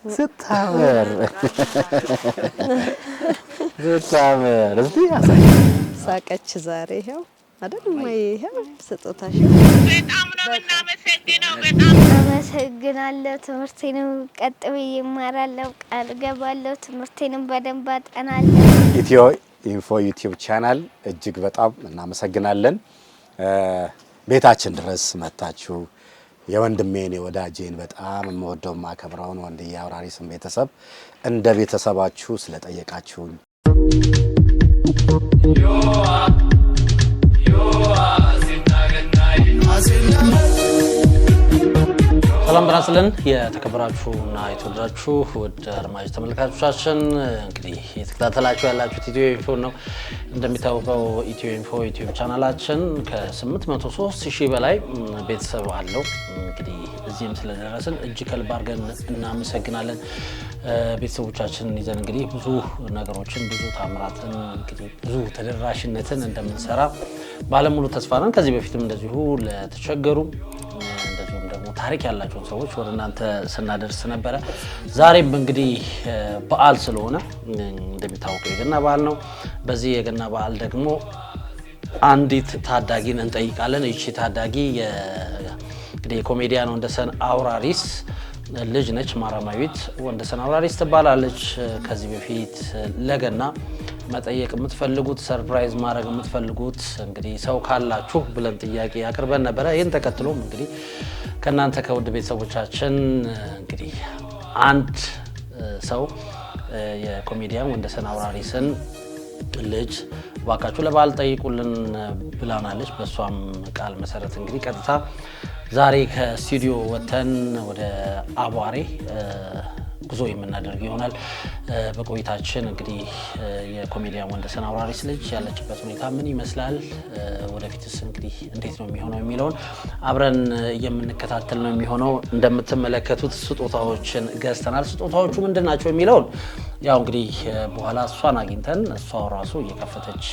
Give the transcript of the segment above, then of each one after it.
ስታምር ስታምር እስቲ ያሳይ ሳቀች ዛሬ ይሄው አይደል ማይ ይሄው ስጦታሽ በጣም ነው እናመሰግነው በጣም አመሰግናለሁ ትምህርቴንም ቀጥዬ እማራለሁ ቃል ገባለሁ ትምህርቴንም በደንብ አጠናለሁ ኢትዮ ኢንፎ ዩቲዩብ ቻናል እጅግ በጣም እናመሰግናለን ቤታችን ድረስ መጣችሁ የወንድሜን የወዳጄን በጣም የምወደው ማከብራውን ወንድዬ አውራሪስም ቤተሰብ እንደ ቤተሰባችሁ ስለጠየቃችሁኝ ሰላም ብራስልን የተከበራችሁና የተወደዳችሁ ውድ አድማጭ ተመልካቾቻችን እንግዲህ የተከታተላችሁ ያላችሁት ኢትዮ ኢንፎ ነው እንደሚታወቀው ኢትዮ ኢንፎ ዩቲዩብ ቻናላችን ከ803,000 በላይ ቤተሰብ አለው እንግዲህ እዚህም ስለደረስን እጅግ ከልብ አድርገን እናመሰግናለን ቤተሰቦቻችንን ይዘን እንግዲህ ብዙ ነገሮችን ብዙ ታምራትን እንግዲህ ብዙ ተደራሽነትን እንደምንሰራ ባለሙሉ ተስፋ ነን ከዚህ በፊትም እንደዚሁ ለተቸገሩ እንደዚሁም ደግሞ ታሪክ ያላቸውን ሰዎች ወደ እናንተ ስናደርስ ነበር ዛሬም እንግዲህ በዓል ስለሆነ እንደሚታወቀው የገና በዓል ነው በዚህ የገና በዓል ደግሞ አንዲት ታዳጊን እንጠይቃለን እቺ ታዳጊ እንግዲህ ኮሜዲያን ወንደሰን አውራሪስ ልጅ ነች ማራማዊት ወንደሰን አውራሪስ ትባላለች ከዚህ በፊት ለገና መጠየቅ የምትፈልጉት ሰርፕራይዝ ማድረግ የምትፈልጉት እንግዲህ ሰው ካላችሁ ብለን ጥያቄ ያቀርበን ነበር ይሄን ተከትሎም እንግዲህ ከናንተ ከውድ ቤተሰቦቻችን እንግዲህ አንድ ሰው የኮሜዲያን ወንደሰን አውራሪስን ልጅ ባካችሁ ለባል ጠይቁልን ብላናለች በሷም ቃል መሰረት እንግዲህ ቀጥታ ዛሬ ከስቱዲዮ ወተን ወደ አቧሬ ጉዞ የምናደርግ ይሆናል በቆይታችን እንግዲህ የኮሜዲያን ወንደሰን አውራሪስ ልጅ ያለችበት ሁኔታ ምን ይመስላል ወደፊትስ እንግዲህ እንዴት ነው የሚሆነው የሚለውን አብረን የምንከታተል ነው የሚሆነው እንደምትመለከቱት ስጦታዎችን ገዝተናል ስጦታዎቹ ምንድናቸው የሚለውን ያው እንግዲህ በኋላ እሷን አግኝተን እሷው ራሱ እየከፈተች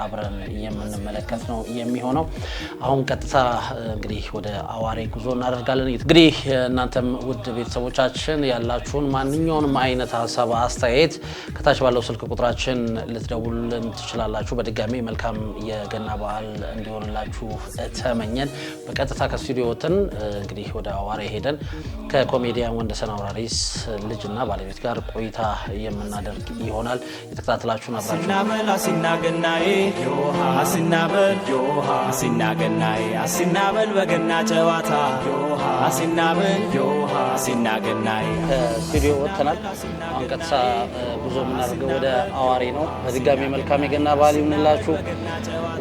አብረን የምንመለከት ነው የሚሆነው አሁን ቀጥታ እንግዲህ ወደ አዋሬ ጉዞ እናደርጋለን እንግዲህ እናንተም ውድ ቤተሰቦቻችን ያላችሁን ማንኛውንም አይነት ሐሳብ አስተያየት ከታች ባለው ስልክ ቁጥራችን ልትደውሉልን ትችላላችሁ በድጋሚ መልካም የገና በዓል እንዲሆንላችሁ ተመኘን በቀጥታ ከስቱዲዮ ወጥተን እንግዲህ ወደ አዋሬ ሄደን ከኮሜዲያን ወንደሰን አውራሪስ ልጅና ባለቤት ጋር ቆይታ የምናደርግ ይሆናል የተከታተላችሁን አብራችሁ አሲናገናዬ ዮሃ አሲናበል ዮሃ አሲናገናዬ አሲናበል በገና ጨዋታ ዮሃ አሲናበል ዮሃ አሲናገናዬ ከስቱዲዮ ወጥተናል አሁን ቀጥታ ጉዞ የምናደርገው ወደ አዋሬ ነው በድጋሚ መልካም የገና በዓል ይሁንላችሁ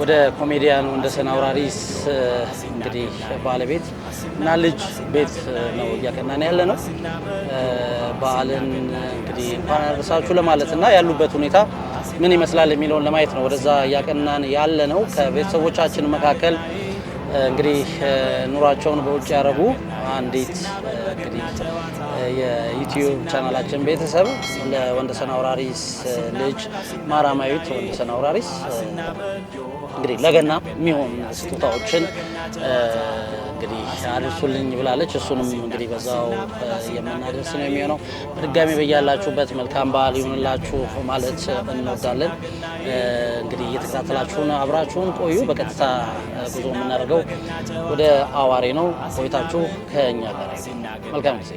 ወደ ኮሜዲያን ወንደሰን አውራሪስ እንግዲህ ባለቤት እና ልጅ ቤት ነው እያቀናን ያለ ነው በዓልን እንግዲህ እንኳን አደረሳችሁ ለማለትና ያሉበት ሁኔታ ምን ይመስላል የሚለውን ለማየት ነው ወደዛ እያቀናን ያለ ነው ከቤተሰቦቻችን መካከል እንግዲህ ኑራቸውን በውጭ ያረጉ አንዲት እንግዲህ የዩቲዩብ ቻናላችን ቤተሰብ ለወንደሰን አውራሪስ ልጅ ማራማዊት ወንደሰን አውራሪስ እንግዲህ ለገና የሚሆን ስጦታዎችን እንግዲህ አድርሱልኝ ብላለች እሱንም እንግዲህ በዛው የምናደርስ ነው የሚሆነው በድጋሚ በያላችሁበት መልካም በዓል ይሁንላችሁ ማለት እንወዳለን እንግዲህ እየተከታተላችሁን አብራችሁን ቆዩ በቀጥታ ጉዞ የምናደርገው ወደ አዋሬ ነው ቆይታችሁ ከኛ ጋር መልካም ጊዜ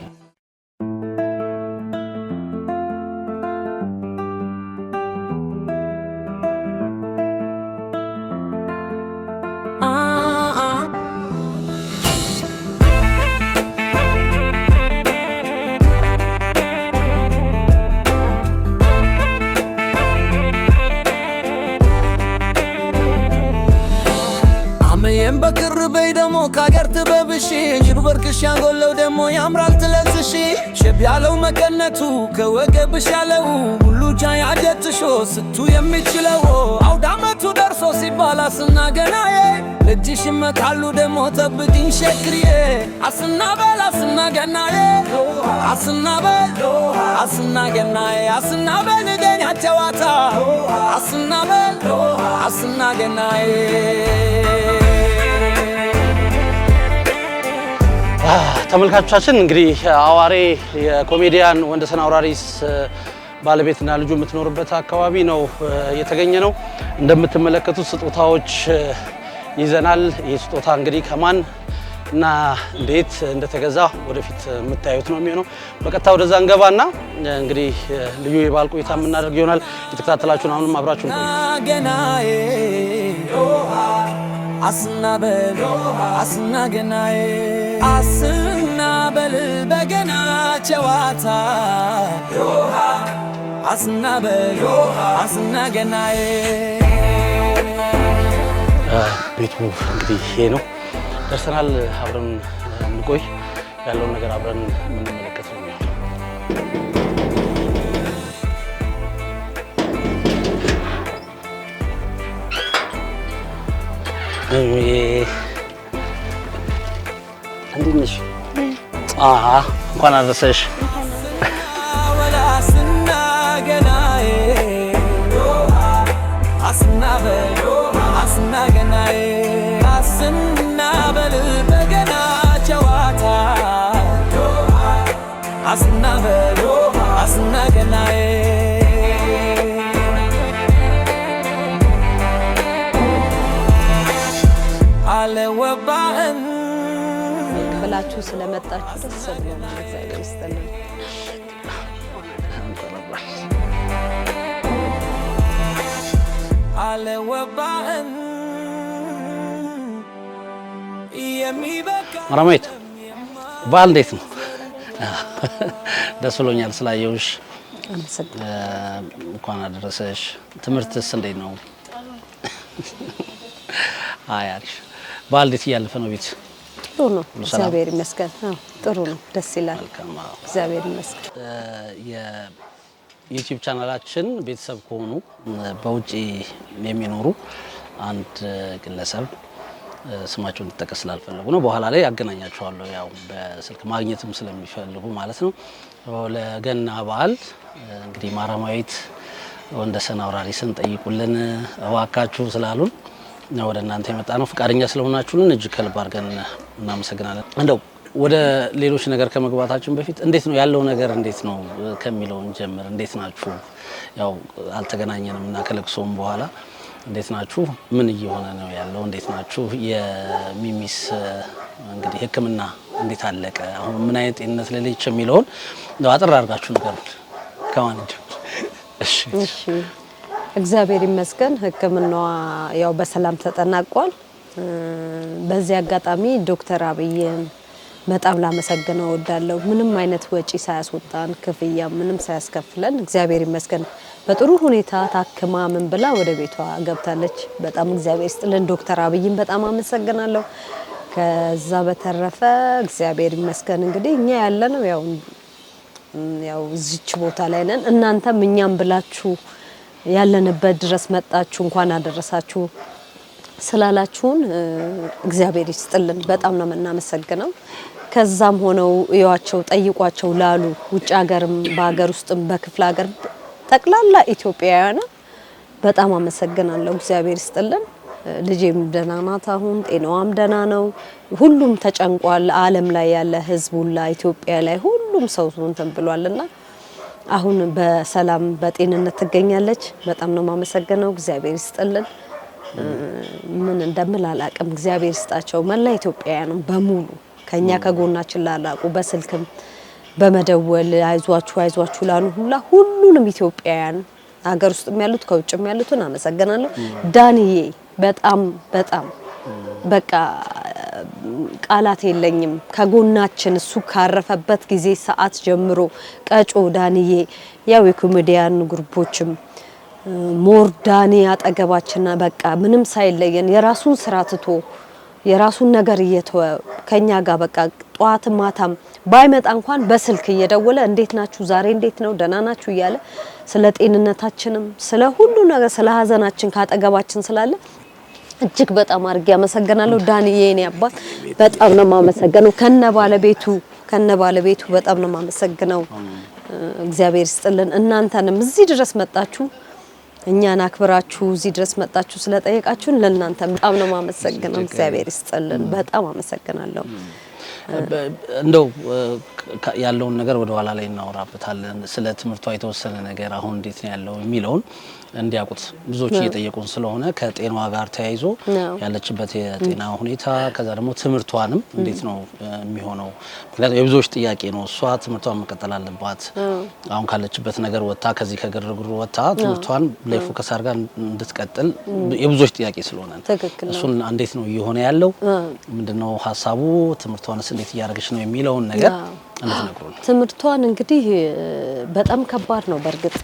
ካገርት በብሺ ይርበርክሽ ያንጎለው ደሞ ያምራል ትለዝሺ ሸብ ያለው መቀነቱ ከወገብሽ ያለው ሁሉ ጃይ አጀትሾ ስቱ የሚችለው አውዳመቱ ደርሶ ሲባላስና ገናዬ ልጅሽ መካሉ ደሞ ተብድኝ ሸክሪዬ አስናበል አስና ገናዬ አስናበል አስና ገናዬ አስናበል ገኛ ጨዋታ አስናበል አስና ገናዬ ተመልካቾቻችን እንግዲህ አዋሬ የኮሜዲያን ወንደሰን አውራሪስ ባለቤትና ልጁ የምትኖርበት አካባቢ ነው የተገኘ ነው። እንደምትመለከቱት ስጦታዎች ይዘናል። ይህ ስጦታ እንግዲህ ከማን እና እንዴት እንደተገዛ ወደፊት የምታዩት ነው የሚሆነው። በቀጥታ ወደዛ እንገባና እንግዲህ ልዩ የበዓል ቆይታ የምናደርግ ይሆናል። የተከታተላችሁን አሁንም አብራችሁን ቆዩ። ገናዬ አስናበል አስናገናዬ አስናበል በገና ጨዋታ አስናበል አስናገናዬ። ቤቱ እንግዲህ ይሄ ነው። ደርሰናል። አብረን እንቆይ። ያለውን ነገር አብረን የምንመለከት ነው። እንዴት ነሽ? እንኳን አደረሰሽ። ብላችሁ ስለመጣችሁ ደስ ብሎናል። እግዚአብሔር ይስጥልን። ማራማዊት በዓል እንዴት ነው? ደስ ብሎኛል ስላየሁሽ። እንኳን አደረሰሽ። ትምህርትስ እንዴት ነው? አይ አሪፍ። በዓል እንዴት እያለፈ ነው? ቤት ጥሩ ነው፣ እግዚአብሔር ይመስገን። ጥሩ ነው፣ ደስ ይላል። እግዚአብሔር ይመስገን። የዩቲዩብ ቻናላችን ቤተሰብ ከሆኑ በውጪ የሚኖሩ አንድ ግለሰብ ስማቸው እንዲጠቀስ ስላልፈለጉ ነው። በኋላ ላይ ያገናኛቸዋለሁ፣ ያው በስልክ ማግኘትም ስለሚፈልጉ ማለት ነው። ለገና በዓል እንግዲህ ማራማዊት ወንደሰን አውራሪስን ጠይቁልን እባካችሁ ስላሉን ወደ እናንተ የመጣ ነው። ፈቃደኛ ስለሆናችሁልን እጅግ ከልብ አድርገን እናመሰግናለን። እንደው ወደ ሌሎች ነገር ከመግባታችን በፊት እንዴት ነው ያለው ነገር እንዴት ነው ከሚለው እንጀምር። እንዴት ናችሁ? ያው አልተገናኘንም እና ከለቅሶም በኋላ እንዴት ናችሁ? ምን እየሆነ ነው ያለው? እንዴት ናችሁ? የሚሚስ እንግዲህ ሕክምና እንዴት አለቀ? አሁን ምን አይነት ጤንነት ላይ ነች የሚለውን አጥር አድርጋችሁ ንገሩን። ከማን እንጀምር? እሺ እግዚአብሔር ይመስገን ሕክምናዋ ያው በሰላም ተጠናቋል። በዚህ አጋጣሚ ዶክተር አብይን በጣም ላመሰግነው እወዳለሁ። ምንም አይነት ወጪ ሳያስወጣን ክፍያ ምንም ሳያስከፍለን እግዚአብሔር ይመስገን በጥሩ ሁኔታ ታክማ ምን ብላ ወደ ቤቷ ገብታለች። በጣም እግዚአብሔር ይስጥልን። ዶክተር አብይን በጣም አመሰግናለሁ። ከዛ በተረፈ እግዚአብሔር ይመስገን እንግዲህ እኛ ያለነው ያው እዚች ቦታ ላይ ነን። እናንተም እኛም ብላችሁ ያለንበት ድረስ መጣችሁ እንኳን አደረሳችሁ ስላላችሁን እግዚአብሔር ይስጥልን። በጣም ነው የምናመሰግነው። ከዛም ሆነው እዩዋቸው ጠይቋቸው ላሉ ውጭ ሀገርም በሀገር ውስጥም በክፍለ ሀገር ጠቅላላ ኢትዮጵያውያን በጣም አመሰግናለሁ። እግዚአብሔር ይስጥልን። ልጄም ደህና ናት። አሁን ጤናዋም ደህና ነው። ሁሉም ተጨንቋል። ዓለም ላይ ያለ ህዝቡላ ኢትዮጵያ ላይ ሁሉም ሰው እንትን ብሏልና አሁን በሰላም በጤንነት ትገኛለች። በጣም ነው የማመሰግነው። እግዚአብሔር ይስጥልን። ምን እንደምል አላቅም። እግዚአብሔር ይስጣቸው መላ ኢትዮጵያውያንም በሙሉ ከኛ ከጎናችን ላላቁ በስልክም በመደወል አይዟችሁ ላሉ ሁሉንም ኢትዮጵያውያን ሀገር ውስጥም ያሉት ከውጭም ያሉትን አመሰግናለሁ። ዳንዬ በጣም በቃ ቃላት የለኝም። ከጎናችን እሱ ካረፈበት ጊዜ ሰዓት ጀምሮ ቀጮ ዳንዬ ያው የኮሜዲያን ግሩፖችም ሞር ዳኒ አጠገባችን በቃ ምንም ሳይለየን የራሱን ስራ ትቶ የራሱን ነገር እየተወ ከኛ ጋር በቃ ጧት ማታም ባይመጣ እንኳን በስልክ እየደወለ እንዴት ናችሁ ዛሬ እንዴት ነው ደህና ናችሁ እያለ ስለ ጤንነታችንም ስለ ሁሉ ነገር ስለ ሀዘናችን ካጠገባችን ስላለ እጅግ በጣም አድርጌ አመሰግናለሁ። ዳንዬ የኔ አባት በጣም ነው የማመሰግነው። ከነ ባለቤቱ በጣም ነው የማመሰግነው። እግዚአብሔር ይስጥልን። እናንተንም እዚህ ድረስ መጣችሁ እኛን አክብራችሁ እዚህ ድረስ መጣችሁ ስለጠየቃችሁን ለእናንተ በጣም ነው የማመሰግነው። እግዚአብሔር ይስጥልን። በጣም አመሰግናለሁ። እንደው ያለውን ነገር ወደ ኋላ ላይ እናወራበታለን። ስለ ትምህርቷ የተወሰነ ነገር አሁን እንዴት ነው ያለው የሚለውን እንዲያውቁት ብዙዎች እየጠየቁን ስለሆነ ከጤናዋ ጋር ተያይዞ ያለችበት የጤና ሁኔታ ከዛ ደግሞ ትምህርቷንም እንዴት ነው የሚሆነው? ምክንያቱም የብዙዎች ጥያቄ ነው። እሷ ትምህርቷን መቀጠል አለባት። አሁን ካለችበት ነገር ወጣ ከዚህ ከግርግሩ ወጣ ትምህርቷን ላይ ፎከስ አድርጋ እንድትቀጥል የብዙዎች ጥያቄ ስለሆነ እሱን እንዴት ነው እየሆነ ያለው? ምንድነው ሀሳቡ? ትምህርቷንስ እንዴት እያደረገች ነው የሚለውን ነገር እንድትነግሩን። ትምህርቷን እንግዲህ በጣም ከባድ ነው። በእርግጥ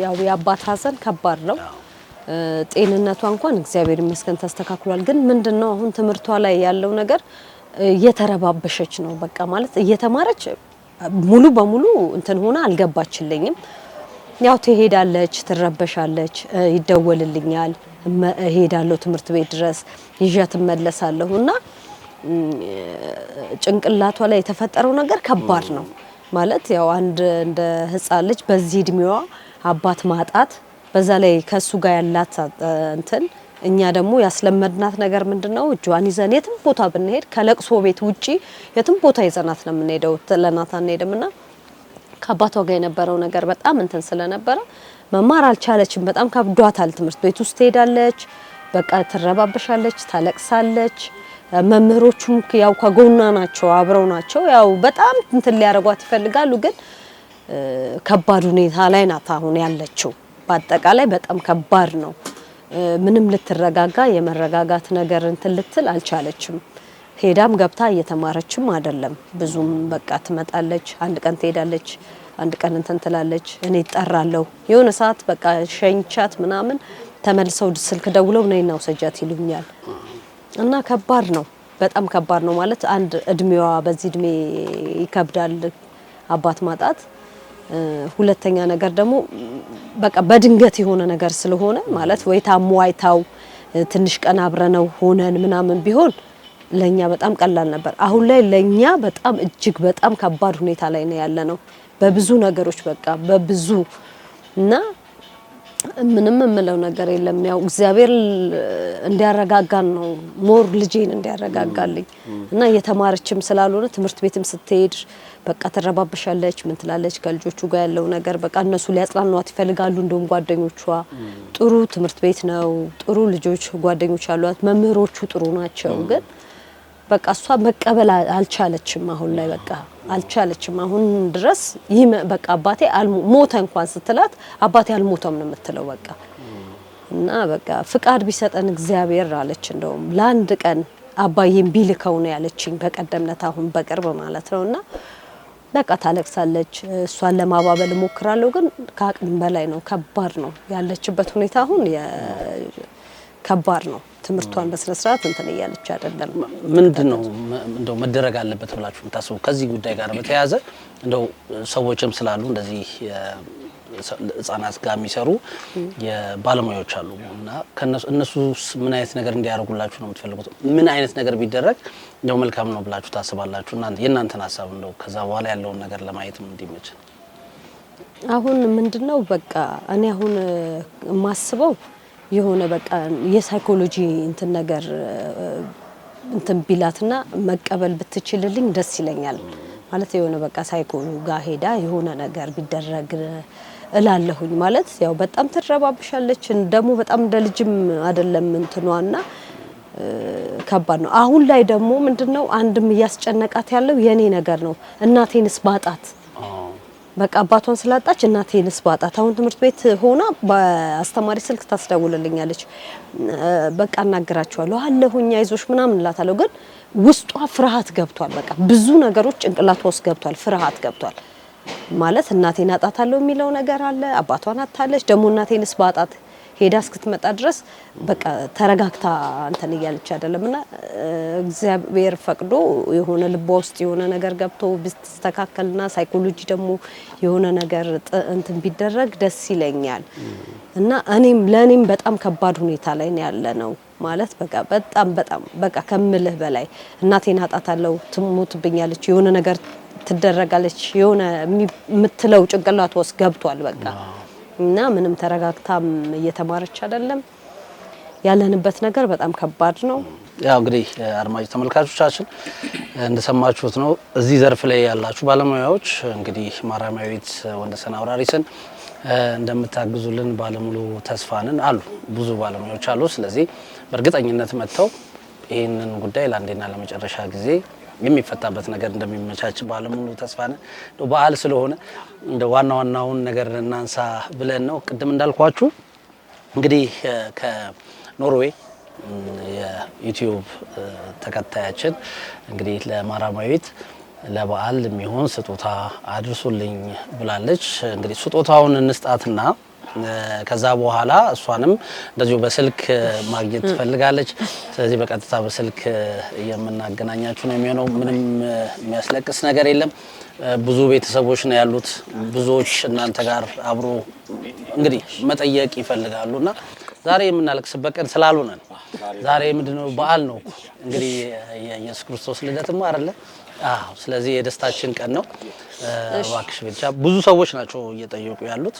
ያው የአባት ሀዘን ከባድ ነው። ጤንነቷ እንኳን እግዚአብሔር ይመስገን ተስተካክሏል። ግን ምንድነው አሁን ትምህርቷ ላይ ያለው ነገር እየተረባበሸች ነው። በቃ ማለት እየተማረች ሙሉ በሙሉ እንትን ሆና አልገባችልኝም። ያው ትሄዳለች፣ ትረበሻለች፣ ይደወልልኛል፣ እሄዳለሁ ትምህርት ቤት ድረስ ይዣት እመለሳለሁና ጭንቅላቷ ላይ የተፈጠረው ነገር ከባድ ነው። ማለት ያው አንድ እንደ ህፃን ልጅ በዚህ እድሜዋ አባት ማጣት በዛ ላይ ከሱ ጋር ያላት እንትን እኛ ደግሞ ያስለመድናት ነገር ምንድነው እጇን ይዘን የትም ቦታ ብንሄድ ከለቅሶ ቤት ውጪ የትም ቦታ ይዘናት ነው የምንሄደው። ለናታ እንሄድምና ከአባቷ ጋር የነበረው ነገር በጣም እንትን ስለነበረ መማር አልቻለችም። በጣም ከብዷታል። ትምህርት ቤት ውስጥ ትሄዳለች፣ በቃ ትረባበሻለች፣ ታለቅሳለች። መምህሮቹም ያው ከጎኗ ናቸው፣ አብረው ናቸው። ያው በጣም እንትን ሊያረጓት ይፈልጋሉ። ግን ከባድ ሁኔታ ላይ ናት አሁን ያለችው። በአጠቃላይ በጣም ከባድ ነው። ምንም ልትረጋጋ የመረጋጋት ነገር እንትን ልትል አልቻለችም። ሄዳም ገብታ እየተማረችም አይደለም ብዙም። በቃ ትመጣለች፣ አንድ ቀን ትሄዳለች፣ አንድ ቀን እንትን ትላለች። እኔ እጠራለሁ የሆነ ሰዓት በቃ ሸኝቻት ምናምን ተመልሰው ስልክ ደውለው ነይና ውሰጃት ይሉኛል። እና ከባድ ነው፣ በጣም ከባድ ነው። ማለት አንድ እድሜዋ በዚህ እድሜ ይከብዳል አባት ማጣት። ሁለተኛ ነገር ደግሞ በቃ በድንገት የሆነ ነገር ስለሆነ ማለት ወይ ታሞ አይታው ትንሽ ቀን አብረነው ሆነን ምናምን ቢሆን ለኛ በጣም ቀላል ነበር። አሁን ላይ ለኛ በጣም እጅግ በጣም ከባድ ሁኔታ ላይ ነው ያለነው በብዙ ነገሮች በቃ በብዙ እና ምንም የምለው ነገር የለም። ያው እግዚአብሔር እንዲያረጋጋን ነው ሞር ልጄን እንዲያረጋጋልኝ እና የተማረችም ስላልሆነ ትምህርት ቤትም ስትሄድ በቃ ትረባብሻለች፣ ምን ትላለች። ከልጆቹ ጋር ያለው ነገር በቃ እነሱ ሊያጽናኗት ይፈልጋሉ። እንደውም ጓደኞቿ ጥሩ ትምህርት ቤት ነው፣ ጥሩ ልጆች ጓደኞች አሏት፣ መምህሮቹ ጥሩ ናቸው። ግን በቃ እሷ መቀበል አልቻለችም። አሁን ላይ በቃ አልቻለችም። አሁን ድረስ ይህ በቃ አባቴ ሞተ እንኳን ስትላት አባቴ አልሞተም ነው የምትለው በቃ። እና በቃ ፍቃድ ቢሰጠን እግዚአብሔር አለች። እንደውም ለአንድ ቀን አባዬን ቢልከው ነው ያለችኝ በቀደምነት፣ አሁን በቅርብ ማለት ነውና በቃ ታለቅሳለች። እሷን ለማባበል እሞክራለሁ፣ ግን ከአቅም በላይ ነው። ከባድ ነው ያለችበት ሁኔታ አሁን ከባድ ነው። ትምህርቷን በስነ ስርዓት እንትን እያለች አይደለም። ምንድነው እንደው መደረግ አለበት ብላችሁ የምታስቡ ከዚህ ጉዳይ ጋር በተያያዘ እንደው ሰዎችም ስላሉ እንደዚህ ህጻናት ጋር የሚሰሩ የባለሙያዎች አሉ እና እነሱስ ምን አይነት ነገር እንዲያደርጉላችሁ ነው የምትፈልጉት? ምን አይነት ነገር ቢደረግ እንደው መልካም ነው ብላችሁ ታስባላችሁ? የእናንተን ሀሳብ እንደው ከዛ በኋላ ያለውን ነገር ለማየትም እንዲመች። አሁን ምንድነው በቃ እኔ አሁን የማስበው የሆነ በቃ የሳይኮሎጂ እንትን ነገር እንትን ቢላትና መቀበል ብትችልልኝ ደስ ይለኛል። ማለት የሆነ በቃ ሳይኮሎጂ ጋር ሄዳ የሆነ ነገር ቢደረግ እላለሁኝ። ማለት ያው በጣም ትረባብሻለች፣ ደግሞ በጣም እንደ ልጅም አይደለም እንትኗና ከባድ ነው። አሁን ላይ ደግሞ ምንድነው አንድም እያስጨነቃት ያለው የኔ ነገር ነው። እናቴንስ ባጣት በቃ አባቷን ስላጣች እናቴንስ ባጣት። አሁን ትምህርት ቤት ሆና በአስተማሪ ስልክ ታስደውልልኛለች። በቃ እናገራቸዋለሁ አለሁኝ አይዞሽ ምናምን እላታለሁ። ግን ውስጧ ፍርሃት ገብቷል። በቃ ብዙ ነገሮች ጭንቅላቷ ውስጥ ገብቷል፣ ፍርሃት ገብቷል። ማለት እናቴን አጣታለሁ የሚለው ነገር አለ። አባቷን አጣለች፣ ደግሞ እናቴንስ ባጣት ሄዳ እስክትመጣ ድረስ በቃ ተረጋግታ እንትን እያለች አይደለምና እግዚአብሔር ፈቅዶ የሆነ ልቧ ውስጥ የሆነ ነገር ገብቶ ቢስተካከልና ሳይኮሎጂ ደግሞ የሆነ ነገር እንትን ቢደረግ ደስ ይለኛል። እና ለኔም በጣም ከባድ ሁኔታ ላይ ነው ያለነው። ማለት በቃ በጣም በቃ ከምልህ በላይ እናቴን አጣታለሁ፣ ትሞትብኛለች፣ የሆነ ነገር ትደረጋለች፣ የሆነ የምትለው ጭንቅላቷ ውስጥ ገብቷል በቃ። እና ምንም ተረጋግታም እየተማረች አይደለም። ያለንበት ነገር በጣም ከባድ ነው። ያው እንግዲህ አድማጭ ተመልካቾቻችን እንደሰማችሁት ነው። እዚህ ዘርፍ ላይ ያላችሁ ባለሙያዎች እንግዲህ ማራማዊት ወንደሰን አውራሪስን እንደምታግዙልን ባለሙሉ ተስፋንን አሉ። ብዙ ባለሙያዎች አሉ። ስለዚህ በእርግጠኝነት መጥተው ይህንን ጉዳይ ለአንዴና ለመጨረሻ ጊዜ የሚፈታበት ነገር እንደሚመቻች ባለሙሉ ተስፋንን። በዓል ስለሆነ እንደ ዋናውን ነገር እናንሳ ብለን ነው። ቅድም እንዳልኳችሁ እንግዲህ ከኖርዌይ የዩቲዩብ ተከታያችን እንግዲህ ለማራማዊት ለበዓል የሚሆን ስጦታ አድርሱልኝ ብላለች። እንግዲህ ስጦታውን እንስጣትና ከዛ በኋላ እሷንም እንደዚሁ በስልክ ማግኘት ትፈልጋለች። ስለዚህ በቀጥታ በስልክ የምናገናኛችሁ ነው የሚሆነው። ምንም የሚያስለቅስ ነገር የለም። ብዙ ቤተሰቦች ነው ያሉት። ብዙዎች እናንተ ጋር አብሮ እንግዲህ መጠየቅ ይፈልጋሉና ዛሬ የምናለቅስበት ቀን ስላልሆነ ነው። ዛሬ ምንድነው በዓል ነው እንግዲህ የኢየሱስ ክርስቶስ ልደትም አይደለ? አዎ። ስለዚህ የደስታችን ቀን ነው። እባክሽ ብቻ ብዙ ሰዎች ናቸው እየጠየቁ ያሉት።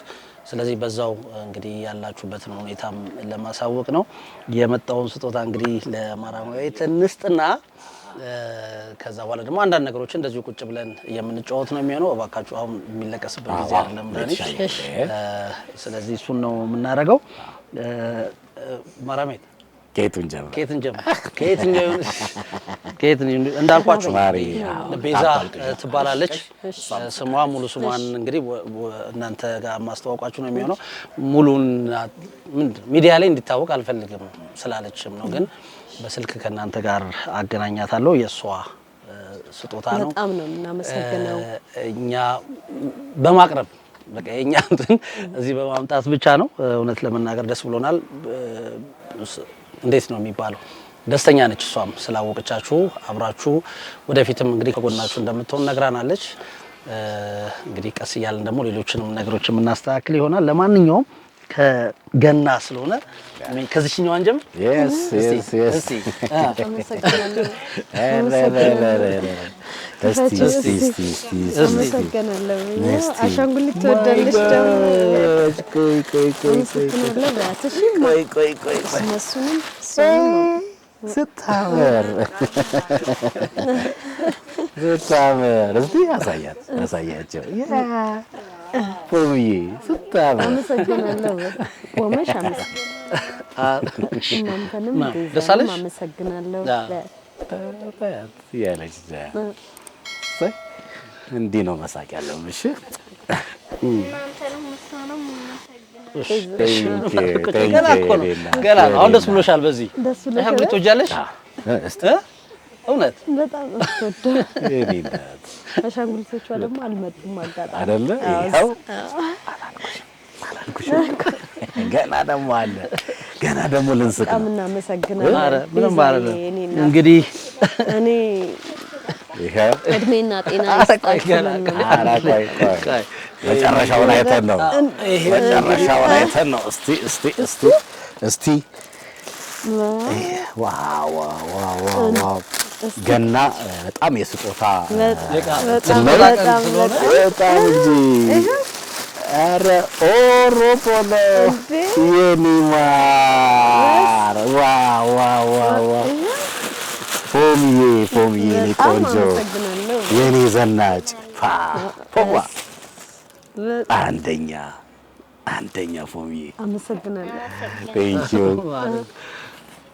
ስለዚህ በዛው እንግዲህ ያላችሁበትን ሁኔታም ለማሳወቅ ነው የመጣውን ስጦታ እንግዲህ ለማራማዊት እንስጥና ከዛ በኋላ ደግሞ አንዳንድ ነገሮችን እንደዚሁ ቁጭ ብለን የምንጫወት ነው የሚሆነው። እባካችሁ አሁን የሚለቀስበት ጊዜ አይደለም ዳኒ። ስለዚህ እሱን ነው የምናደርገው። ማራማዊት ከየቱን እንዳልኳችሁ ቤዛ ትባላለች። ስሟ ሙሉ ስሟን እንግዲህ እናንተ ጋር ማስተዋወቃችሁ ነው የሚሆነው። ሙሉን ሚዲያ ላይ እንዲታወቅ አልፈልግም ስላለችም ነው። ግን በስልክ ከእናንተ ጋር አገናኛታለሁ። የእሷ ስጦታ ነው። በጣም ነው እናመሰግነው። እኛ በማቅረብ በቃ የኛ እንትን እዚህ በማምጣት ብቻ ነው። እውነት ለመናገር ደስ ብሎናል። እንዴት ነው የሚባለው? ደስተኛ ነች እሷም ስላወቀቻችሁ አብራችሁ ወደፊትም እንግዲህ ከጎናችሁ እንደምትሆን ነግራናለች። እንግዲህ ቀስ እያልን ደግሞ ሌሎችንም ነገሮች የምናስተካክል ይሆናል። ለማንኛውም ከገና ስለሆነ ከዚህኛው አንጀምር። አሻንጉሊት ትወዳለች ስታምር እስቲ ያሳያቸው ፎምዬ ስታምር። አመሰግናለሁ። ወመሽ ደስ አለሽ? አመሰግናለሁ። ያለች እንዲህ ነው መሳቅ ያለው። እሺ ገና ነው። አሁን ደስ ብሎሻል? በዚህ አሻንጉሊት ትወጃለሽ? እውነት በጣም አሻንጉሊቶቿ ደግሞ አልመጡም አጋጣሚ አይደለ? ይኸው ገና ደግሞ አለ። ገና ደግሞ ልንስቅ ነው። እናመሰግናለን። ኧረ ምንም አይደለም። እንግዲህ እኔ ይኸው እድሜና ጤና ይስጣችሁ። መጨረሻውን አይተን ነው መጨረሻውን አይተን ነው። እስቲ ዋው ገና በጣም የስጦታ በጣም እንጂ ኧረ ኦሮፖሎ የኔ ማር ዋው ፎምዬ የኔ ቆንጆ የኔ ዘናጭ ፎዋ አንደኛ ፎምዬ አመሰግናለሁ። ቴንኪው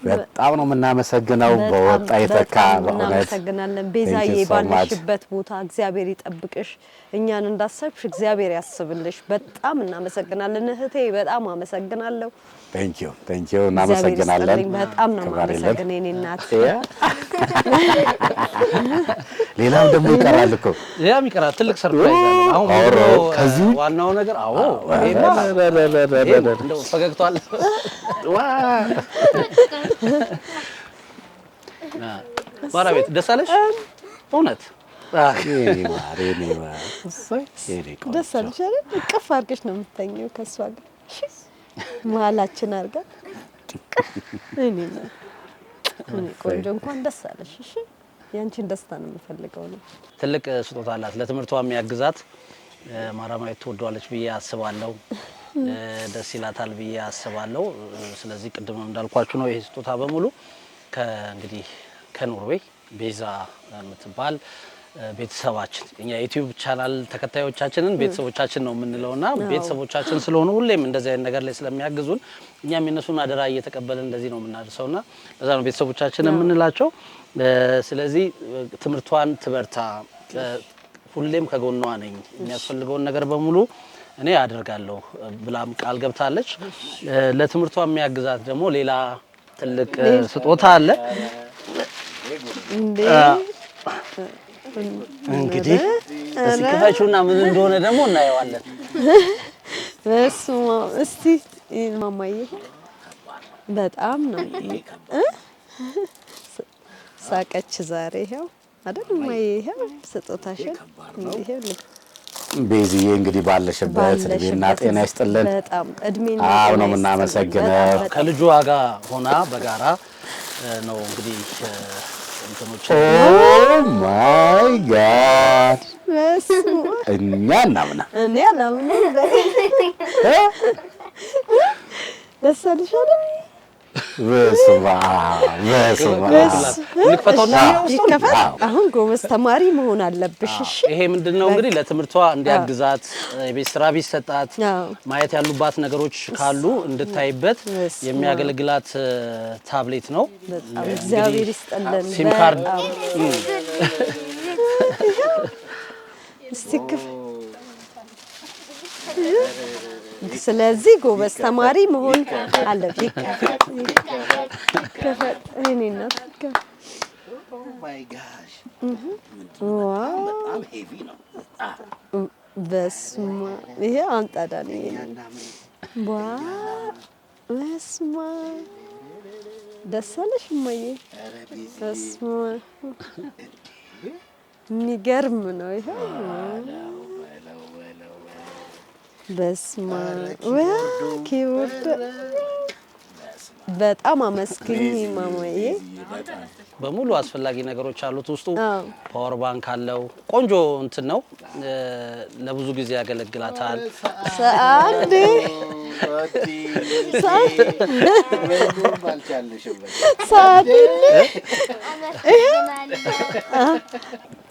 በጣም ነው የምናመሰግነው። በወጣ የተካ በእውነት እናመሰግናለን። ቤዛዬ ባለሽበት ቦታ እግዚአብሔር ይጠብቅሽ። እኛን እንዳሰብሽ እግዚአብሔር ያስብልሽ። በጣም እናመሰግናለን እህቴ፣ በጣም አመሰግናለሁ። ቴንኪው እናመሰግናለን። በጣም ነው የማመሰግነው የኔ እናት። ሌላም ደግሞ ይቀራል እኮ ሌላም ይቀራል። ትልቅ ሰርፕራይዝ አለ። አሁን ከዚህ ዋናው ነገር እንደው ፈገግቷል። ባለቤት ደስ አለሽ? እውነት ደስ አለሽ አይደል? እቅፍ አድርገሽ ነው የምትተኘው ከእሷ ጋር መሀላችን አድርጋ እኔ ቆንጆ እንኳን ደስ አለሽ። እሺ ያንቺን ደስታ ነው የምፈልገው ነው። ትልቅ ስጦታ አላት። ለትምህርቷ የሚያግዛት ማራማዊት ትወደዋለች ብዬ አስባለሁ። ደስ ይላታል ብዬ አስባለሁ። ስለዚህ ቅድም እንዳልኳችሁ ነው ይሄ ስጦታ በሙሉ ከእንግዲህ ከኖርዌይ ቤዛ የምትባል ቤተሰባችን እኛ ዩቲዩብ ቻናል ተከታዮቻችንን ቤተሰቦቻችን ነው የምንለውና ቤተሰቦቻችን ስለሆኑ ሁሌም እንደዚህ አይነት ነገር ላይ ስለሚያግዙን እኛም የነሱን አደራ እየተቀበልን እንደዚህ ነው የምናደርሰውና ለዛ ነው ቤተሰቦቻችን የምንላቸው። ስለዚህ ትምህርቷን ትበርታ፣ ሁሌም ከጎኗ ነኝ፣ የሚያስፈልገውን ነገር በሙሉ እኔ አደርጋለሁ ብላም ቃል ገብታለች። ለትምህርቷ የሚያግዛት ደግሞ ሌላ ትልቅ ስጦታ አለ። እንግዲህ እስኪፈቹና ምን እንደሆነ ደግሞ እናየዋለን። በስመ አብ። እስቲ ማማዬ በጣም ነው ሳቀች ዛሬ። ይሄው አይደል ማማዬ፣ ይሄው ስጦታሽን ይሄው ቤዚዬ እንግዲህ ባለሽበት እድሜና ጤና ይስጥልን። በጣም እድሜና አዎ ነው የምናመሰግነው። ከልጇ ጋር ሆና በጋራ ነው እንግዲህ እንትኖች ኦ ማይ ጋድ እኛ እናምና እኔ አላምንም። ደስ አለሽ አይደል? በስመ አብ ይከፈት። አሁን ጎበዝ ተማሪ መሆን አለብሽ። እሺ ይሄ ምንድነው እንግዲህ ለትምህርቷ እንዲያግዛት የቤት ስራ ቢሰጣት ማየት ያሉባት ነገሮች ካሉ እንድታይበት የሚያገለግላት ታብሌት ነው። በጣም እግዚአብሔር ይስጥልን። ሲም ካርድ እስቲክፍ ስለዚህ ጎበዝ ተማሪ መሆን አለብሽ። ከፈት እኔና ኦ ማይ ጋሽ ዋው በጣም ሄቪ ነው። በስመ አብ። ይሄ አንጣዳኒ ዋው በስመ አብ። ደስ አለሽ እማዬ? በስመ አብ የሚገርም ነው ይሄ። በስመ አብ ኪቦርድ በጣም አመስግኝ ማማዬ። በሙሉ አስፈላጊ ነገሮች አሉት ውስጡ። ፓወር ባንክ አለው። ቆንጆ እንትን ነው። ለብዙ ጊዜ ያገለግላታል። ሰዓት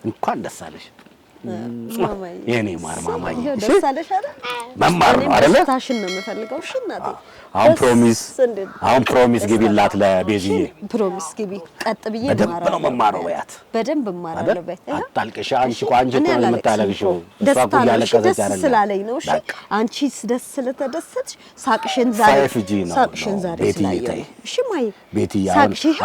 እንኳን ደስ አለሽ ማማዬ። የኔ ማር ማማዬ። ደስ አለሽ አይደል? መማር ነው አይደል? ታሽን ነው የምፈልገው። እሺ እናቴ። አሁን ፕሮሚስ ግቢላት ለቤዚዬ። ፕሮሚስ ግቢ። ቀጥ ብዬ በደንብ ነው መማረው በያት። በደንብ እማራለሁ በይ። አታልቅሽ። አንቺ እኮ አንቺ እኮ ነው የምታለቅሽው። እሷ እኮ እያለቀሰች አይደለም። ስላለኝ ነው። እሺ አንቺ ደስ ስለተደሰትሽ ሳቅሽን ዛሬ ስላየሁ። እሺ ማይ ቤትዬ፣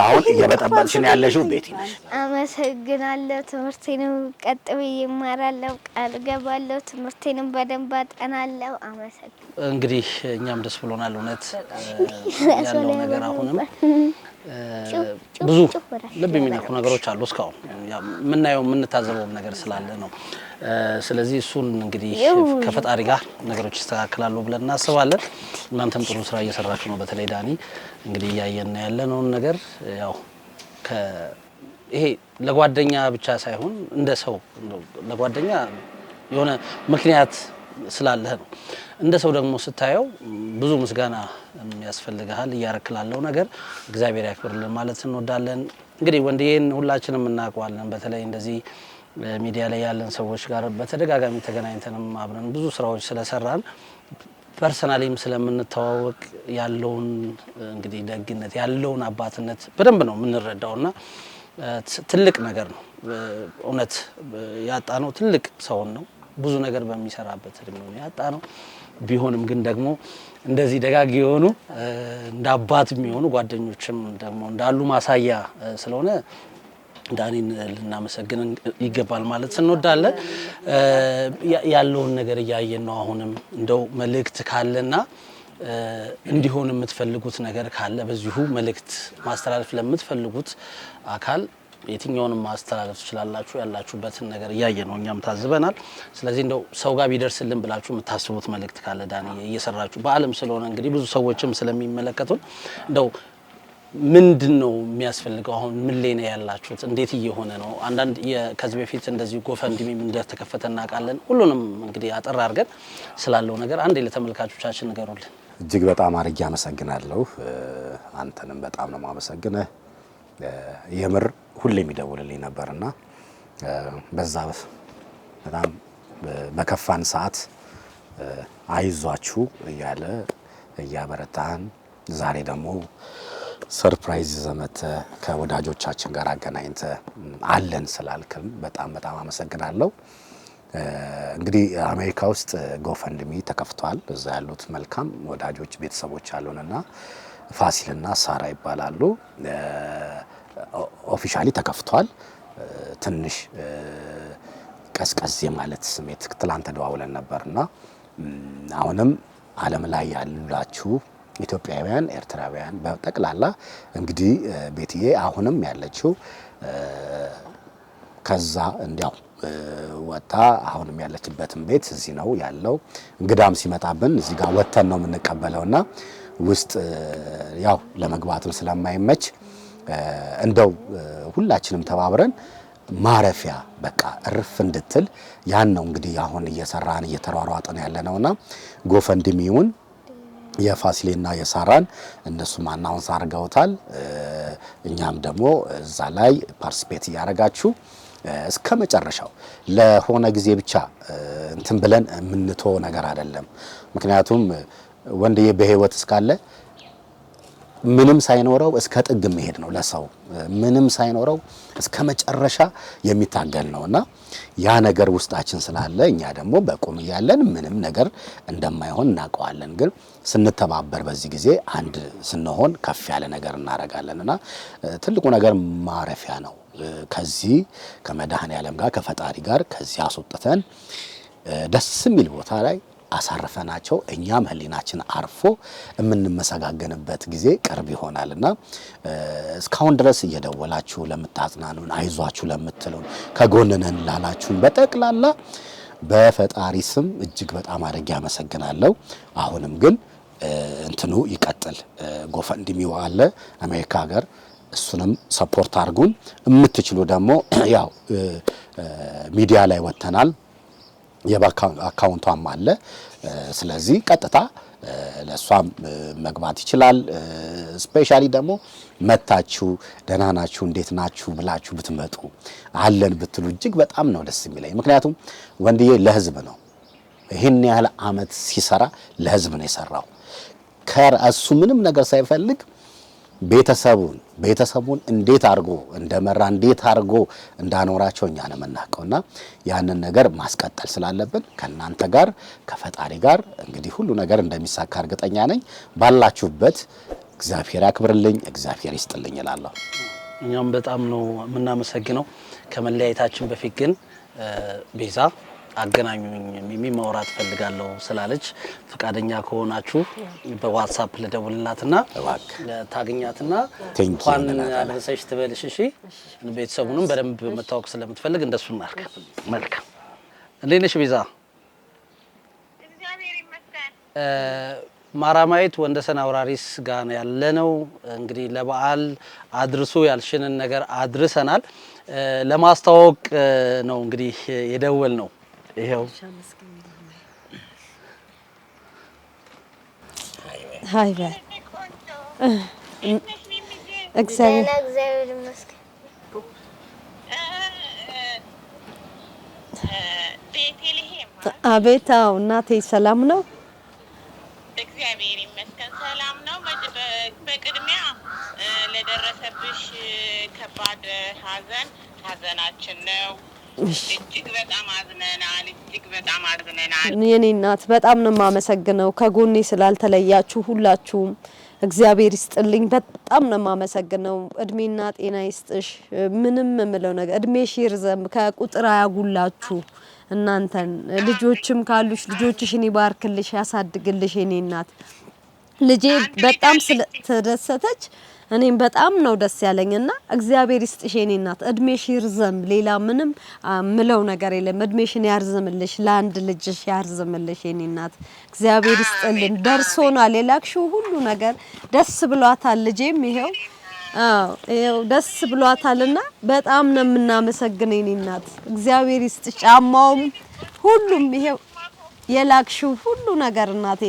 አሁን እየበጠበጥሽን ያለሽው ቤቲ ነሽ። አመሰግናለሁ። ትምህርቴንም ቀጥ ብዬ እማራለሁ፣ ቃል ገባለሁ። ትምህርቴንም በደንብ አጠናለሁ። አመሰግናለሁ። እንግዲህ እኛም ደስ ብሎናል። እውነት ያለው ነገር አሁንም ብዙ ልብ የሚነኩ ነገሮች አሉ። እስካሁን የምናየው የምንታዘበው ነገር ስላለ ነው። ስለዚህ እሱን እንግዲህ ከፈጣሪ ጋር ነገሮች ይስተካከላሉ ብለን እናስባለን። እናንተም ጥሩ ስራ እየሰራችሁ ነው። በተለይ ዳኒ እንግዲህ እያየን ያለነውን ነገር ያው ይሄ ለጓደኛ ብቻ ሳይሆን እንደ ሰው ለጓደኛ የሆነ ምክንያት ስላለህ ነው። እንደ ሰው ደግሞ ስታየው ብዙ ምስጋና ያስፈልጋል። እያረክላለው ነገር እግዚአብሔር ያክብርልን ማለት እንወዳለን። እንግዲህ ወንድዬን ሁላችንም እናውቀዋለን። በተለይ እንደዚህ ሚዲያ ላይ ያለን ሰዎች ጋር በተደጋጋሚ ተገናኝተንም አብረን ብዙ ስራዎች ስለሰራን ፐርሰናሊም ስለምንተዋወቅ ያለውን እንግዲህ ደግነት ያለውን አባትነት በደንብ ነው የምንረዳውና ትልቅ ነገር ነው። እውነት ያጣነው ትልቅ ሰውን ነው። ብዙ ነገር በሚሰራበት እድሜው ያጣነው ቢሆንም ግን ደግሞ እንደዚህ ደጋግ የሆኑ እንደ አባት የሚሆኑ ጓደኞችም ደግሞ እንዳሉ ማሳያ ስለሆነ ዳኒን ልናመሰግን ይገባል ማለት እንወዳለን። ያለውን ነገር እያየን ነው። አሁንም እንደው መልእክት ካለና እንዲሆን የምትፈልጉት ነገር ካለ በዚሁ መልእክት ማስተላለፍ ለምትፈልጉት አካል የትኛውንም ማስተላለፍ ትችላላችሁ። ያላችሁበትን ነገር እያየ ነው፣ እኛም ታዝበናል። ስለዚህ እንደው ሰው ጋር ቢደርስልን ብላችሁ የምታስቡት መልእክት ካለ ዳኒ እየሰራችሁ በዓለም ስለሆነ እንግዲህ ብዙ ሰዎችም ስለሚመለከቱን እንደው ምንድነው የሚያስፈልገው? አሁን ምን ላይ ነው ያላችሁት? እንዴት እየሆነ ነው? አንዳንድ ከዚህ በፊት እንደዚህ ጎፈንድሚ እንደተከፈተ እናውቃለን። ሁሉንም እንግዲህ አጠር አድርገን ስላለው ነገር አንዴ ለተመልካቾቻችን ንገሩልን። እጅግ በጣም አድርጌ አመሰግናለሁ። አንተንም በጣም ነው የማመሰግነው። የምር ሁሌም ይደውልልኝ ነበርና በዛ በጣም በከፋን ሰዓት አይዟችሁ እያለ እያበረታን ዛሬ ደግሞ ሰርፕራይዝ ዘመተ ከወዳጆቻችን ጋር አገናኝተ አለን ስላልክም በጣም በጣም አመሰግናለሁ። እንግዲህ አሜሪካ ውስጥ ጎፈንድሚ ተከፍቷል። እዛ ያሉት መልካም ወዳጆች ቤተሰቦች አሉንና ፋሲልና ሳራ ይባላሉ። ኦፊሻሊ ተከፍቷል። ትንሽ ቀዝቀዝ የማለት ስሜት ትላንት ተደዋውለን ነበርና አሁንም ዓለም ላይ ያላችሁ ኢትዮጵያውያን ኤርትራውያን በጠቅላላ እንግዲህ ቤትዬ አሁንም ያለችው ከዛ እንዲያው ወጣ አሁንም ያለችበትን ቤት እዚህ ነው ያለው። እንግዳም ሲመጣብን እዚህ ጋር ወተን ነው የምንቀበለውና ውስጥ ያው ለመግባትም ስለማይመች እንደው ሁላችንም ተባብረን ማረፊያ በቃ እርፍ እንድትል ያን ነው እንግዲህ አሁን እየሰራን እየተሯሯጥን ያለነውና ጎፈንድሚውን የፋሲሌና የሳራን እነሱም አናውንስ አድርገውታል። እኛም ደግሞ እዛ ላይ ፓርቲሲፔት እያደረጋችሁ እስከ መጨረሻው ለሆነ ጊዜ ብቻ እንትን ብለን የምንተው ነገር አይደለም። ምክንያቱም ወንድዬ በህይወት እስካለ ምንም ሳይኖረው እስከ ጥግ መሄድ ነው። ለሰው ምንም ሳይኖረው እስከ መጨረሻ የሚታገል ነውና ያ ነገር ውስጣችን ስላለ እኛ ደግሞ በቁም ያለን ምንም ነገር እንደማይሆን እናውቀዋለን። ግን ስንተባበር በዚህ ጊዜ አንድ ስንሆን ከፍ ያለ ነገር እናረጋለንና ትልቁ ነገር ማረፊያ ነው። ከዚህ ከመድኃኔዓለም ጋር ከፈጣሪ ጋር ከዚህ አስወጥተን ደስ የሚል ቦታ ላይ አሳርፈናቸው እኛም ህሊናችን አርፎ የምንመሰጋገንበት ጊዜ ቅርብ ይሆናልና እስካሁን ድረስ እየደወላችሁ ለምታጽናኑን አይዟችሁ ለምትሉን ከጎንነን ላላችሁን በጠቅላላ በፈጣሪ ስም እጅግ በጣም አድርጌ አመሰግናለሁ። አሁንም ግን እንትኑ ይቀጥል። ጎፈንድሚው አለ አሜሪካ ሀገር እሱንም ሰፖርት አድርጉን። የምትችሉ ደግሞ ያው ሚዲያ ላይ ወተናል የአካውንቷም አለ። ስለዚህ ቀጥታ ለሷም መግባት ይችላል። ስፔሻሊ ደግሞ መታችሁ ደህና ናችሁ እንዴት ናችሁ ብላችሁ ብትመጡ አለን ብትሉ እጅግ በጣም ነው ደስ የሚለኝ። ምክንያቱም ወንድዬ ለህዝብ ነው ይሄን ያህል አመት ሲሰራ ለህዝብ ነው የሰራው። ከራሱ ምንም ነገር ሳይፈልግ ቤተሰቡን እንዴት አርጎ እንደመራ እንዴት አርጎ እንዳኖራቸው እኛ ነው የምናውቀውና ያንን ነገር ማስቀጠል ስላለብን ከናንተ ጋር ከፈጣሪ ጋር እንግዲህ ሁሉ ነገር እንደሚሳካ እርግጠኛ ነኝ። ባላችሁበት እግዚአብሔር ያክብርልኝ፣ እግዚአብሔር ይስጥልኝ እላለሁ። እኛም በጣም ነው የምናመሰግነው። ከመለያየታችን በፊት ግን ቤዛ አገናኙኝ ሚሚ ማውራት ፈልጋለሁ ስላለች ፈቃደኛ ከሆናችሁ በዋትስአፕ ለደውልላትና ታገኛትና እንኳን አደረሰሽ ትበልሽ። እሺ ቤተሰቡንም በደንብ መታወቅ ስለምትፈልግ እንደሱ እናርክ። መልካም እንዴት ነሽ ቤዛ? እግዚአብሔር ይመስገን። ማራማዊት ወንደሰን አውራሪስ ጋር ያለነው እንግዲህ ለበዓል አድርሱ ያልሽንን ነገር አድርሰናል። ለማስተዋወቅ ነው እንግዲህ የደወል ነው። ይሄው ሃይ በል እግዚአብሔር ይመስገን። አቤት። አዎ እናቴ ሰላም ነው? እግዚአብሔር ይመስገን ሰላም ነው። በቅድሚያ ለደረሰብሽ ከባድ ሐዘናችን ነው። እጅግ በጣም አዝነናል። የኔ እናት በጣም ነው የማመሰግነው ከጎኔ ስላልተለያችሁ ሁላችሁም እግዚአብሔር ይስጥልኝ። በጣም ነው የማመሰግነው። እድሜና ጤና ይስጥሽ። ምንም የምለው ነገር እድሜሽ ይርዘም፣ ከቁጥር አያጉላችሁ። እናንተን ልጆችም ካሉሽ ልጆችሽን ይባርክልሽ፣ ያሳድግልሽ። የኔ እናት ልጄ በጣም ስለተደሰተች እኔም በጣም ነው ደስ ያለኝና እግዚአብሔር ይስጥሽ የኔ እናት፣ እድሜሽ ይርዘም። ሌላ ምንም ምለው ነገር የለም። እድሜሽን ያርዝምልሽ፣ ለአንድ ልጅሽ ያርዝምልሽ የኔ እናት። እግዚአብሔር ይስጥልን። ደርሶናል፣ የላክሽው ሁሉ ነገር ደስ ብሏታል። ልጄም ይሄው ይኸው ደስ ብሏታልና በጣም ነው የምናመሰግነው የኔ እናት። እግዚአብሔር ይስጥ ጫማውም ሁሉም ይሄው የላክሽው ሁሉ ነገር እናቴ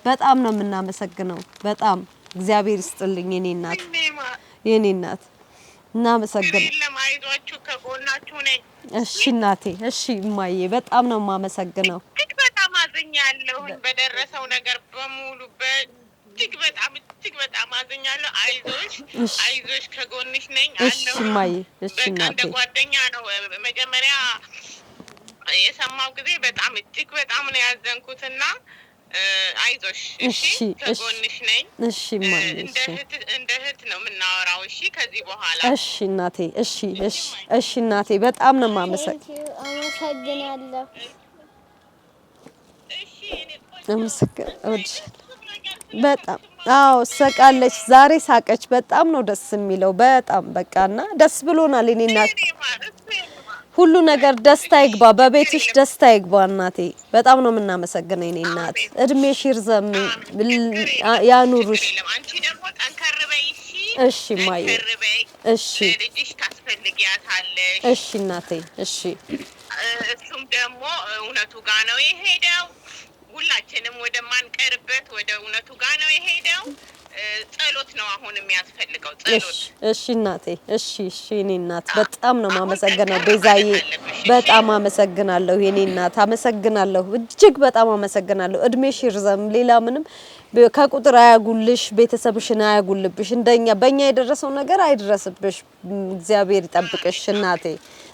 በጣም ነው የምናመሰግነው። በጣም እግዚአብሔር ይስጥልኝ የኔ እናት የኔ እናት እናመሰግናለን። ለማይዟችሁ ከጎናችሁ ነኝ። እሺ እናቴ እሺ እማዬ በጣም ነው የማመሰግነው። በጣም አዝኛለሁ በደረሰው ነገር በሙሉ እጅግ በጣም አዝኛለሁ። አይዞሽ ከጎንሽ ነኝ አለሁ። እሺ እማዬ እሺ እናቴ እንደ ጓደኛ ነው መጀመሪያ የሰማው ጊዜ በጣም እጅግ በጣም ነው ያዘንኩትና አይዞሽ እሺ ከጎንሽ ነኝ። እሺ እማዬ እንደ እህት ነው የምናወራው። እሺ ከዚህ በኋላ እሺ እናቴ እሺ እናቴ በጣም ነው አመሰግናለሁ። በጣም ሰቃለች ዛሬ ሳቀች። በጣም ነው ደስ የሚለው በጣም በቃና ደስ ብሎናል። እኔ እናት ሁሉ ነገር ደስታ ይግባ፣ በቤትሽ ደስታ ይግባ እናቴ። በጣም ነው የምናመሰግነው እኔ እናት። እድሜሽ ይርዘም ያኑርሽ። አንቺ ደግሞ ጠንከር በይ እሺ ማየ እሺ ልጅሽ ታስፈልጊያታለሽ። እሺ እናቴ እሺ እሱም ደግሞ እውነቱ ጋር ነው የሄደው። ሁላችንም ወደማንቀርበት ወደ እውነቱ ጋር ነው የሄደው። ጸሎት ነው አሁን የሚያስፈልገው ጸሎት። እሺ እናቴ እሺ እኔ እናት በጣም ነው ማመሰግነው ቤዛዬ። በጣም አመሰግናለሁ የኔ እናት አመሰግናለሁ፣ እጅግ በጣም አመሰግናለሁ። እድሜሽ ይርዘም፣ ሌላ ምንም ከቁጥር አያጉልሽ፣ ቤተሰብሽን አያጉልብሽ። እንደኛ በእኛ የደረሰው ነገር አይድረስብሽ። እግዚአብሔር ይጠብቅሽ እናቴ።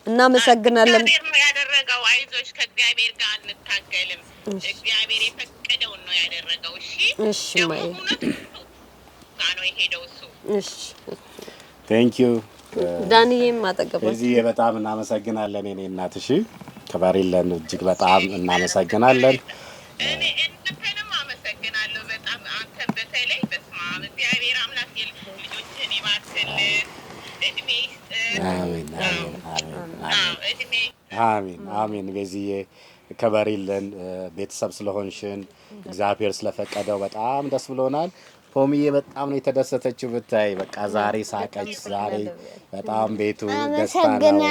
እናመሰግናለን። እግዚአብሔር ያደረገው አይዞሽ፣ ከእግዚአብሔር ጋር እንታገልም። እግዚአብሔር የፈቀደውን ነው ያደረገው። እሺ ማይ ነው የሄደው እሱ። እሺ ቴንክ ዩ ዳንኤም አጠገብ እዚህ በጣም እናመሰግናለን የኔ እናት። እሺ ከባሪለን እጅግ በጣም እናመሰግናለን። እኔ እንተንም አመሰግናለሁ በጣም አንተ በተለይ በስመ አብ እግዚአብሔር አምላክ ልጆችህን ይባርክልህ፣ እድሜ ይስጥህ። አሜን አሜን አሜን። በዚህ ከባሪለን ቤተሰብ ስለሆንሽን እግዚአብሔር ስለፈቀደው በጣም ደስ ብሎናል። ፖሚዬ በጣም ነው የተደሰተችው ብታይ። በቃ ዛሬ ሳቀች። ዛሬ በጣም ቤቱ ደስታ ነው።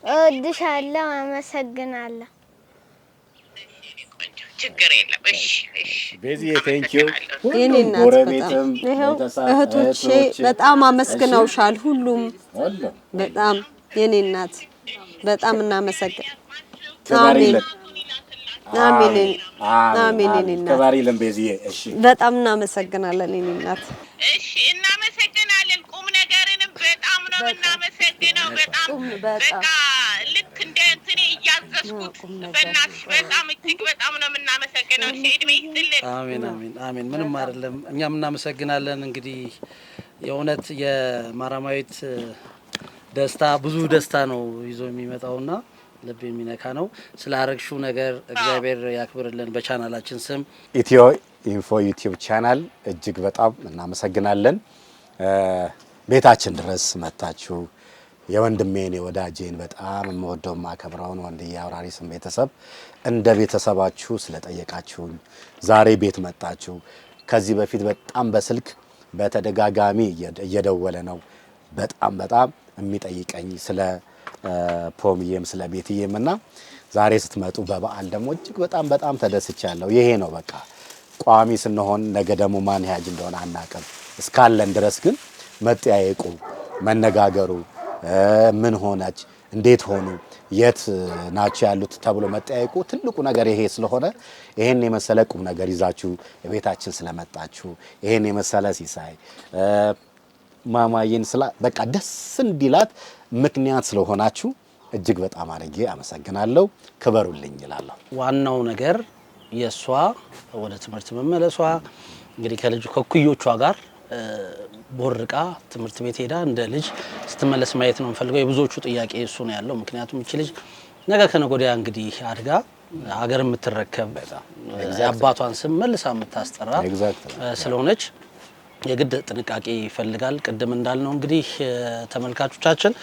እወድሻለሁ። አመሰግናለሁ። ችግር የለም። ቤዚዬ ቴንክ ዩ። የኔ እናት በጣም ይሄው እህቶቼ በጣም አመስግነውሻል። ሁሉም በጣም የኔ እናት በጣም እናመሰግን። አሜን አሜን አሜን። የኔ እናት ከባሪለን ቤዚዬ። እሺ በጣም እናመሰግናለን የኔ እናት። እሺ እናመሰግናለን። ቁም ነገርንም በጣም ነው እናመሰግነው። በቃ ልክ እንደ እንትኔ እያዘዝኩት በእናትሽ በጣም እጅግ በጣም ነው የምናመሰግነው። እሺ እድሜ ይስጥልን። አሜን አሜን አሜን። ምንም አይደለም። እኛም እናመሰግናለን። እንግዲህ የእውነት የማራማዊት ደስታ ብዙ ደስታ ነው ይዞ የሚመጣውና ልብ የሚነካ ነው። ስላረግሽው ነገር እግዚአብሔር ያክብርልን። በቻናላችን ስም ኢትዮ ኢንፎ ዩቲዩብ ቻናል እጅግ በጣም እናመሰግናለን። ቤታችን ድረስ መጣችሁ የወንድሜን የወዳጄን በጣም የምወደው ማከብረውን ወንድዬ አውራሪስን ቤተሰብ እንደ ቤተሰባችሁ ስለጠየቃችሁኝ ዛሬ ቤት መጣችሁ። ከዚህ በፊት በጣም በስልክ በተደጋጋሚ እየደወለ ነው በጣም የሚጠይቀኝ ስለ ፖሚዬም ስለ ቤትዬም እና ዛሬ ስትመጡ በበዓል ደግሞ እጅግ በጣም ተደስቻለሁ። ይሄ ነው በቃ ቋሚ ስንሆን ነገ ደግሞ ማን ያጅ እንደሆነ አናውቅም። እስካለን ድረስ ግን መጠያየቁ መነጋገሩ ምን ሆነች እንዴት ሆኑ የት ናቸው ያሉት ተብሎ መጠያየቁ ትልቁ ነገር ይሄ ስለሆነ ይሄን የመሰለ ቁም ነገር ይዛችሁ ቤታችን ስለመጣችሁ ይሄን የመሰለ ሲሳይ ማማዬን በቃ ደስ እንዲላት ምክንያት ስለሆናችሁ እጅግ በጣም አድርጌ አመሰግናለሁ። ክበሩልኝ ይላለሁ። ዋናው ነገር የሷ ወደ ትምህርት መመለሷ እንግዲህ ከልጅ ከኩዮቿ ጋር ቦርቃ ትምህርት ቤት ሄዳ እንደ ልጅ ስትመለስ ማየት ነው የምፈልገው። የብዙዎቹ ጥያቄ እሱ ነው ያለው። ምክንያቱም እቺ ልጅ ነገ ከነገ ወዲያ እንግዲህ አድጋ ሀገር የምትረከብ የአባቷን ስም መልሳ የምታስጠራ ስለሆነች የግድ ጥንቃቄ ይፈልጋል። ቅድም እንዳልነው እንግዲህ ተመልካቾቻችን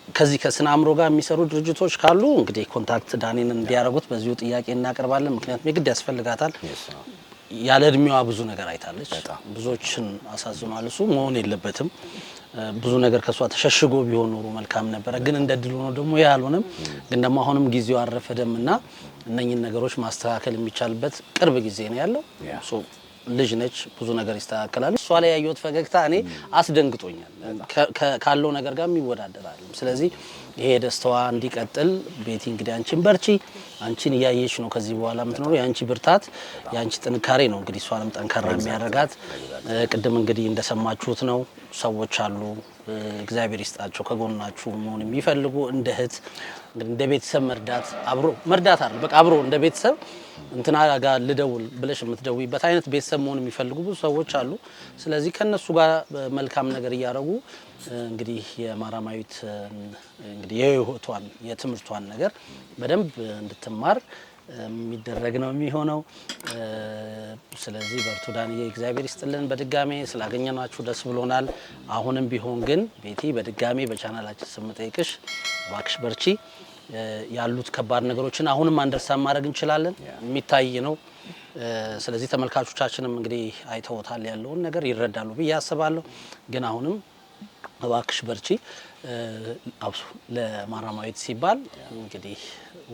ከዚህ ከስነ አእምሮ ጋር የሚሰሩ ድርጅቶች ካሉ እንግዲህ ኮንታክት ዳኒን እንዲያረጉት በዚሁ ጥያቄ እናቀርባለን። ምክንያቱም የግድ ያስፈልጋታል። ያለ እድሜዋ ብዙ ነገር አይታለች። ብዙዎችን አሳዝኗል። እሱ መሆን የለበትም። ብዙ ነገር ከሷ ተሸሽጎ ቢሆን ኖሮ መልካም ነበር። ግን እንደ ድል ሆኖ ደግሞ ያልሆነም ግን ደግሞ አሁንም ጊዜው አረፈደምና እነኚህን ነገሮች ማስተካከል የሚቻልበት ቅርብ ጊዜ ነው ያለው። ልጅ ነች፣ ብዙ ነገር ይስተካከላል። እሷ ላይ ያየሁት ፈገግታ እኔ አስደንግጦኛል። ካለው ነገር ጋር የሚወዳደራል። ስለዚህ ይሄ ደስታዋ እንዲቀጥል ቤቲ እንግዲህ አንቺን በርቺ። አንቺን እያየች ነው ከዚህ በኋላ የምትኖረው። የአንቺ ብርታት የአንቺ ጥንካሬ ነው እንግዲህ እሷንም ጠንካራ የሚያደርጋት። ቅድም እንግዲህ እንደሰማችሁት ነው ሰዎች አሉ እግዚአብሔር ይስጣቸው ከጎናችሁ መሆን የሚፈልጉ እንደ እህት እንደ ቤተሰብ መርዳት አብሮ መርዳት አይደል በቃ አብሮ እንደ ቤተሰብ እንትና ጋር ልደውል ብለሽ የምትደውይበት አይነት ቤተሰብ መሆን የሚፈልጉ ብዙ ሰዎች አሉ። ስለዚህ ከነሱ ጋር መልካም ነገር እያደረጉ እንግዲህ የማራማዊት እንግዲህ የህይወቷን የትምህርቷን ነገር በደንብ እንድትማር የሚደረግ ነው የሚሆነው። ስለዚህ በርቱ ዳንዬ፣ እግዚአብሔር ይስጥልን። በድጋሜ ስላገኘናችሁ ደስ ብሎናል። አሁንም ቢሆን ግን ቤቲ በድጋሜ በቻናላችን ስም ጠይቅሽ እባክሽ በርቺ። ያሉት ከባድ ነገሮችን አሁንም አንደርስታንድ ማድረግ እንችላለን፣ የሚታይ ነው። ስለዚህ ተመልካቾቻችንም እንግዲህ አይተውታል ያለውን ነገር ይረዳሉ ብዬ አስባለሁ። ግን አሁንም እባክሽ በርቺ። አብሶ ለማራማዊት ሲባል እንግዲህ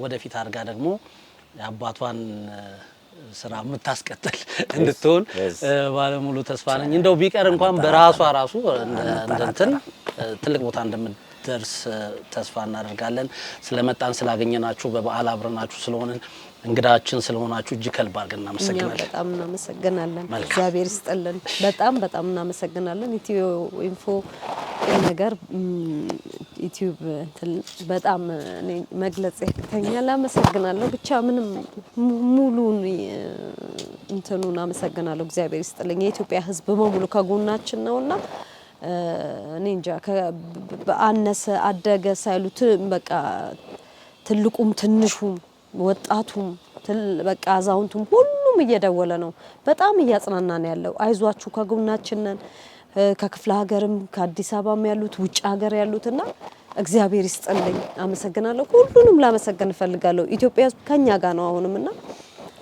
ወደፊት አድርጋ ደግሞ የአባቷን ስራ የምታስቀጥል እንድትሆን ባለሙሉ ተስፋ ነኝ። እንደው ቢቀር እንኳን በራሷ ራሱ እንትን ትልቅ ቦታ እንደምትደርስ ተስፋ እናደርጋለን። ስለመጣን ስላገኘናችሁ በበዓል አብረናችሁ ስለሆነን እንግዳችን ስለሆናችሁ እጅግ ከልብ አድርገን እናመሰግናለን። በጣም እናመሰግናለን። እግዚአብሔር ይስጥልን። በጣም እናመሰግናለን። ኢትዮ ኢንፎ ነገር ዩቲዩብ በጣም እኔ መግለጽ ያቅተኛል። አመሰግናለሁ። ብቻ ምንም ሙሉን እንትኑን አመሰግናለሁ። እግዚአብሔር ይስጥልኝ። የኢትዮጵያ ሕዝብ በሙሉ ከጎናችን ነውና እኔ እንጃ በአነሰ አደገ ሳይሉት በቃ ትልቁም ትንሹም ወጣቱም በቃ አዛውንቱም ሁሉም እየደወለ ነው። በጣም እያጽናናን ያለው አይዟችሁ ከጎናችን ነን። ከክፍለ ሀገርም ከአዲስ አበባም ያሉት ውጭ ሀገር ያሉትና እግዚአብሔር ይስጥልኝ። አመሰግናለሁ። ሁሉንም ላመሰግን እፈልጋለሁ። ኢትዮጵያ ከኛ ጋር ነው አሁንምና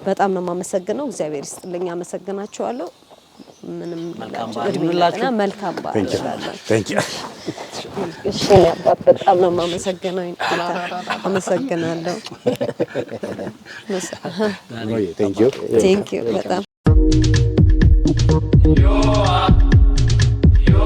በጣም ነው የማመሰግነው። እግዚአብሔር ይስጥልኝ። አመሰግናችኋለሁ። ምንም ይሁንላችሁ። መልካም በዓል። Thank you. እሺ በጣም ነው የማመሰግነው። አመሰግናለሁ። Thank you በጣም Yo,